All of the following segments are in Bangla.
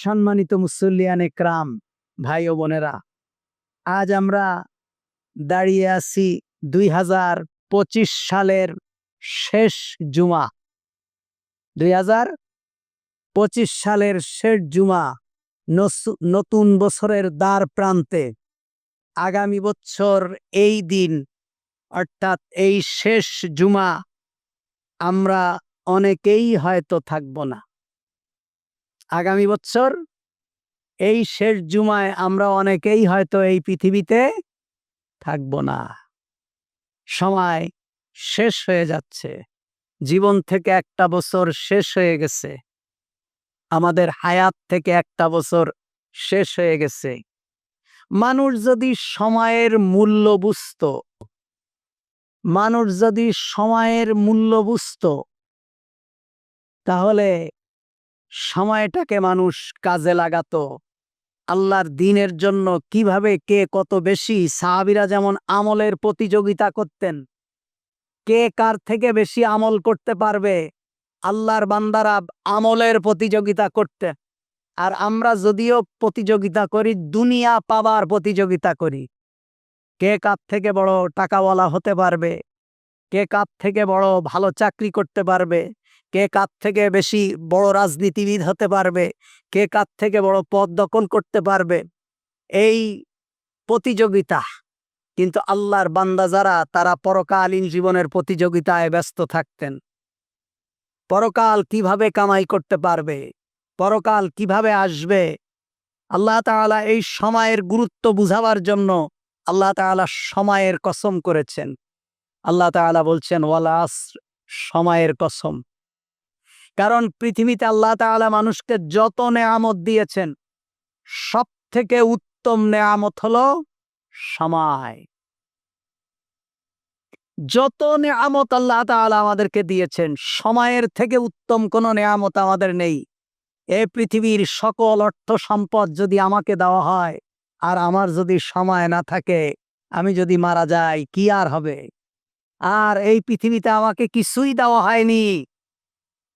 সম্মানিত মুসল্লিয়ান একরাম, ভাই ও বোনেরা, আজ আমরা দাঁড়িয়ে আছি 2025 সালের শেষ জুমা। 2025 সালের শেষ জুমা, নতুন বছরের দ্বার প্রান্তে। আগামী বছর এই দিন অর্থাৎ এই শেষ জুমা আমরা অনেকেই হয়তো থাকব না। আগামী বছর এই শেষ জুমায় আমরা অনেকেই হয়তো এই পৃথিবীতে থাকব না। সময় শেষ হয়ে যাচ্ছে, জীবন থেকে একটা বছর শেষ হয়ে গেছে, আমাদের হায়াত থেকে একটা বছর শেষ হয়ে গেছে। মানুষ যদি সময়ের মূল্য বুঝতো, তাহলে সময়টাকে মানুষ কাজে লাগাতো আল্লাহর দ্বীনের জন্য। কিভাবে কে কত বেশি, সাহাবীরা যেমন আমলের প্রতিযোগিতা করতেন, কে কার থেকে বেশি আমল করতে পারবে, আল্লাহর বান্দারা আমলের প্রতিযোগিতা করতে। আর আমরা যদিও প্রতিযোগিতা করি, দুনিয়া পাবার প্রতিযোগিতা করি, কে কার থেকে বড় টাকাওয়ালা হতে পারবে, কে কার থেকে বড় ভালো চাকরি করতে পারবে, কে কার থেকে বেশি বড় রাজনীতিবিদ হতে পারবে, কে কার থেকে বড় পদ দখল করতে পারবে, এই প্রতিযোগিতা। কিন্তু আল্লাহর বান্দা যারা, তারা পরকালীন জীবনের প্রতিযোগিতায় ব্যস্ত থাকতেন। পরকাল কিভাবে কামাই করতে পারবে, পরকাল কিভাবে আসবে, আল্লাহ তাআলা এই সময়ের গুরুত্ব বুঝাবার জন্য আল্লাহ তাআলা সময়ের কসম করেছেন। আল্লাহ তাআলা বলছেন ওয়াল আসর, সময়ের কসম। কারণ পৃথিবীতে আল্লাহ তাআলা মানুষকে যত নেয়ামত দিয়েছেন, সব থেকে উত্তম নেয়ামত হলো সময়। যত নেয়ামত আল্লাহ তাআলা আমাদেরকে দিয়েছেন, সময়ের থেকে উত্তম কোনো নেয়ামত আমাদের নেই। এই পৃথিবীর সকল অর্থ সম্পদ যদি আমাকে দেওয়া হয়, আর আমার যদি সময় না থাকে, আমি যদি মারা যাই, কি আর হবে? আর এই পৃথিবীতে আমাকে কিছুই দেওয়া হয়নি,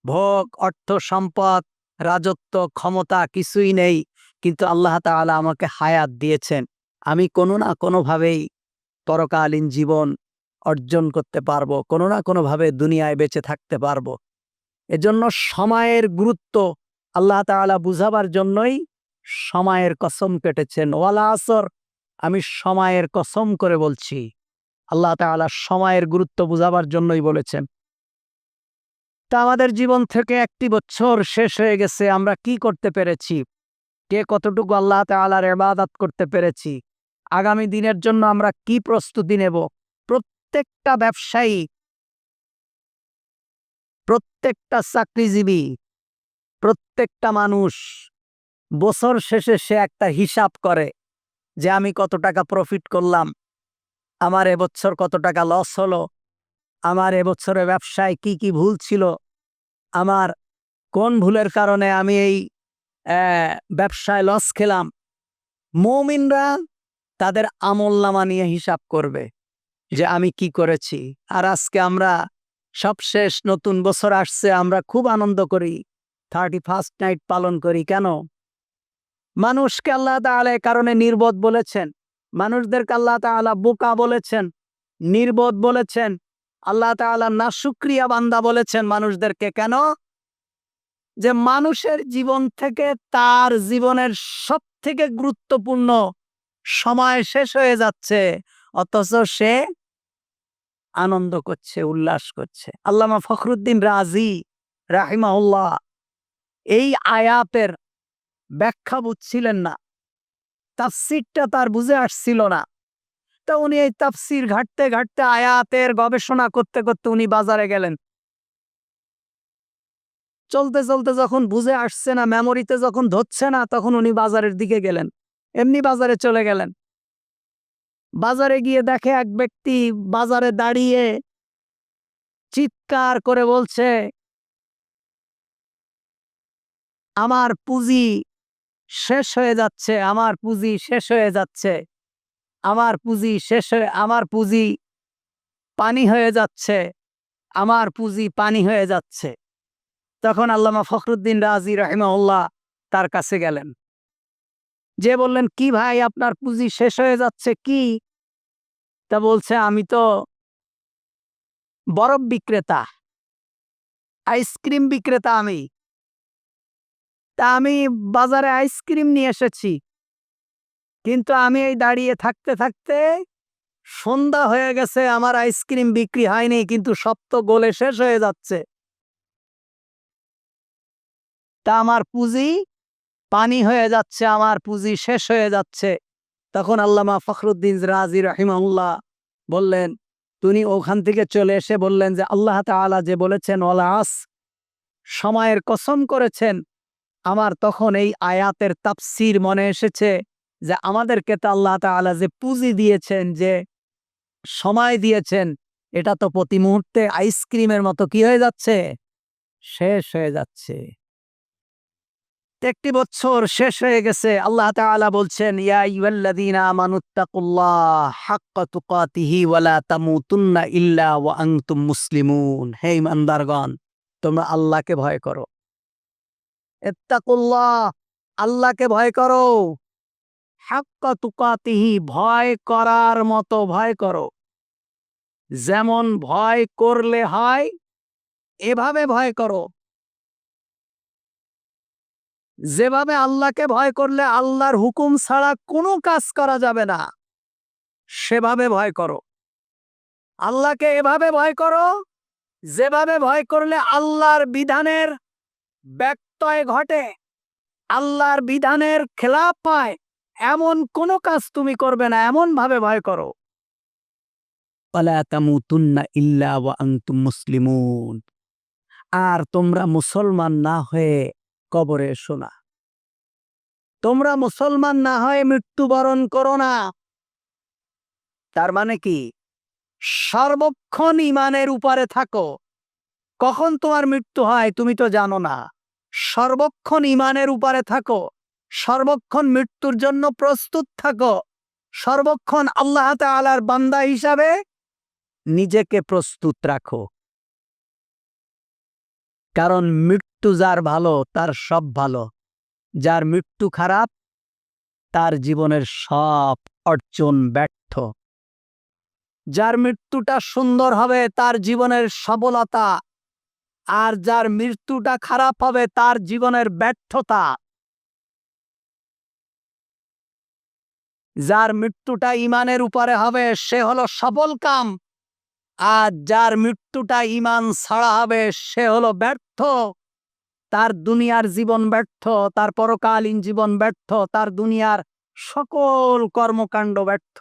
ভোগ, অর্থ সম্পদ, রাজত্ব, ক্ষমতা কিছুই নেই, কিন্তু আল্লাহ তাআলা আমাকে হায়াত দিয়েছেন। আমি কোনো না কোনোভাবেই পরকালীন জীবন অর্জন করতে পারবো, কোনো না কোনোভাবে দুনিয়ায় বেঁচে থাকতে পারবো। এজন্য সময়ের গুরুত্ব আল্লাহ তাআলা বুঝাবার জন্যই সময়ের কসম কেটেছেন। ওয়াল আসর, আমি সময়ের কসম করে বলছি। আল্লাহ তাআলা সময়ের গুরুত্ব বুঝাবার জন্যই বলেছেন। তা আমাদের জীবন থেকে একটি বছর শেষ হয়ে গেছে, আমরা কি করতে পেরেছি, কে কতটুকু আল্লাহ তাআলার ইবাদত করতে পেরেছি, আগামী দিনের জন্য আমরা কি প্রস্তুতি নেব? প্রত্যেকটা ব্যবসায়ী, প্রত্যেকটা চাকরিজীবী, প্রত্যেকটা মানুষ বছর শেষে সে একটা হিসাব করে যে আমি কত টাকা প্রফিট করলাম, আমার এবছর কত টাকা লস হলো, আমার এবছরে ব্যবসায় কি কি ভুল ছিল, আমার কোন ভুলের কারণে আমি এই ব্যবসায় লস খেলাম। মুমিনরা তাদের আমলনামা নিয়ে হিসাব করবে যে আমি কি করেছি। আর আজকে আমরা সবশেষ নতুন বছর আসছে, আমরা খুব আনন্দ করি, 31st নাইট পালন করি। কেন? মানুষকে আল্লাহ তাআলা এই কারণে নির্বোধ বলেছেন, মানুষদেরকে আল্লাহ তাআলা বোকা বলেছেন, নির্বোধ বলেছেন, আল্লাহ তাআলা নাশুকরিয়া বান্দা বলেছেন মানুষদেরকে। কেন? যে মানুষের জীবন থেকে তার জীবনের সব থেকে গুরুত্বপূর্ণ সময় শেষ হয়ে যাচ্ছে, অথচ সে আনন্দ করছে, উল্লাস করছে। আল্লামা ফখরুদ্দীন রাজি রাহিমাহুল্লাহ এই আয়াতের ব্যাখ্যা বুঝছিলেন না, তাফসিরটা তার বুঝে আসছিল না। তা উনি এই তাফসির ঘাটতে ঘাটতে, আয়াতের গবেষণা করতে করতে উনি বাজারে গেলেন। চলতে চলতে যখন বুঝে আসছে না, মেমোরিতে যখন ধরছে না, তখন উনি বাজারের দিকে গেলেন, এমনি বাজারে চলে গেলেন। বাজারে গিয়ে দেখে এক ব্যক্তি বাজারে দাঁড়িয়ে চিৎকার করে বলছে, আমার পুঁজি শেষ হয়ে যাচ্ছে, আমার পুঁজি শেষ হয়ে যাচ্ছে, আমার পুঁজি শেষ হয়ে, আমার পুঁজি পানি হয়ে যাচ্ছে, আমার পুঁজি পানি হয়ে যাচ্ছে। তখন আল্লামা ফখরুদ্দীন রাজি রাহিমাহুল্লাহ তার কাছে গেলেন, যে বললেন, কি ভাই আপনার পুঁজি শেষ হয়ে যাচ্ছে কি? তা বলছে, আমি তো বরফ বিক্রেতা, আইসক্রিম বিক্রেতা আমি। তা আমি বাজারে আইসক্রিম নিয়ে এসেছি, কিন্তু আমি এই দাঁড়িয়ে থাকতে থাকতে সন্ধ্যা হয়ে গেছে, আমার আইসক্রিম বিক্রি হয়নি, কিন্তু সব তো গলে শেষ হয়ে যাচ্ছে। তা আমার পুঁজি পানি হয়ে যাচ্ছে, আমার পুঁজি শেষ হয়ে যাচ্ছে। তখন আল্লামা ফখরুদ্দিন রাজি রাহিমাহুল্লাহ বললেন, তিনি ওখান থেকে চলে এসে বললেন যে আল্লাহ তাআলা যে বলেছেন ওয়াল আস, সময়ের কসম করেছেন, আমার তখন এই আয়াতের তাফসীর মনে এসেছে যে আমাদেরকে তো আল্লাহ তাআলা যে পুঁজি দিয়েছেন, যে সময় দিয়েছেন, এটা তো প্রতি মুহূর্তে আইসক্রিমের মতো কি হয়ে যাচ্ছে, শেষ হয়ে যাচ্ছে। একটি বছর শেষ হয়ে গেছে, আল্লাহ তাআলা বলছেন, ইয়া আইয়ুহাল্লাযীনা আমানুত্তাকুল্লাহ হাক্কা তুকাতিহি ওয়া লা তামুতুন্না ইল্লা ওয়া আনতুম মুসলিমুন। হে ঈমানদারগণ, তোমরা আল্লাহকে ভয় করো। ইত্তাকুল্লাহ, আল্লাহকে ভয় করো। হাক্কা তুকাতিহি, ভয় করার মতো ভয় করো। যেমন ভয় করলে হয় এভাবে ভয় করো। যেভাবে আল্লাহকে ভয় করলে আল্লাহর হুকুম ছাড়া কোনো কাজ করা যাবে না, সেভাবে ভয় করো। আল্লাহকে এভাবে ভয় করো যেভাবে ভয় করলে আল্লাহর বিধানের ব্যত্যয় ঘটে, আল্লাহর বিধানের খেলাপ হয়, এমন কোনো কাজ তুমি করবে না, এমন ভাবে ভয় করো। ওয়ালা তামুতুন্না ইল্লা ওয়া আনতুম মুসলিমুন। আর তোমরা মুসলমান না হয়ে কবরে এসো না। তোমরা মুসলমান না হয়ে মৃত্যুবরণ করো না। তার মানে কি? সর্বক্ষণ ঈমানের উপরে থাকো। কখন তোমার মৃত্যু হয় তুমি তো জানো না। সর্বক্ষণ ঈমানের উপরে থাকো, সর্বক্ষণ মৃত্যুর জন্য প্রস্তুত থাকো, সর্বক্ষণ আল্লাহ তাআলার বান্দা হিসাবে নিজেকে প্রস্তুত রাখো। কারণ মৃত্যু যার ভালো তার সব ভালো, যার মৃত্যু খারাপ তার জীবনের সব অর্জন ব্যর্থ। যার মৃত্যুটা সুন্দর হবে তার জীবনের সফলতা, আর যার মৃত্যুটা খারাপ হবে তার জীবনের ব্যর্থতা। যার মৃত্যুটা ঈমানের উপরে হবে সে হলো সফল কাম, আর যার মৃত্যুটা ঈমান ছাড়া হবে সে হলো ব্যর্থ। তার দুনিয়ার জীবন ব্যর্থ, তার পরকালীন জীবন ব্যর্থ, তার দুনিয়ার সকল কর্মকাণ্ড ব্যর্থ।